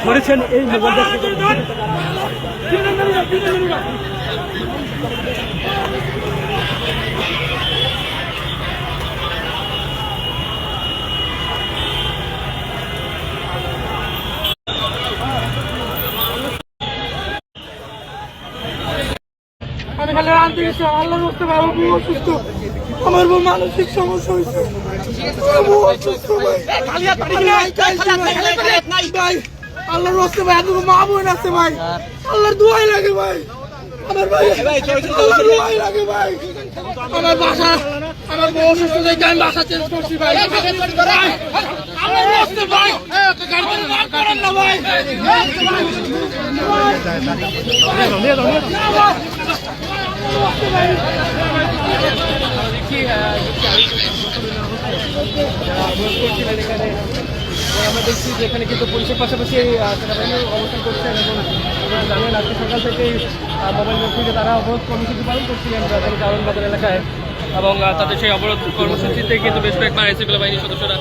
ধরেছেন এই মোবাইলটা আমি খালি আনতে গেছি আল্লাহর রাস্তায় বাবা বউ অসুস্থ আমার বউ মানসিক সমস্যা হয়েছে ভাই আল্লাহর রাস্তায় ভাই এত মা বোন আছে ভাই আল্লাহর দোয়াই লাগে ভাই আমার ভাই আল্লাহর দোয়াই লাগে ভাই আমার বাসা আমার বউ অসুস্থ দেখে আমি বাসা চেঞ্জ করছি ভাই আল্লাহর রাস্তায় ভাই করেন না ভাই আমরা দেখছি যে এখানে কিন্তু পুলিশের পাশাপাশি সেনাবাহিনীর অবস্থান করছেন এবং আপনারা জানেন আজকে সকাল থেকেই মোবাইল থেকে তারা অবরোধ কর্মসূচি পালন করছিলেন রাজধানী কারণ বাজার এলাকায় এবং তাদের সেই অবরোধ কর্মসূচিতে কিন্তু বেশ কয়েকবার আইনশৃঙ্খলা বাহিনীর সদস্যরা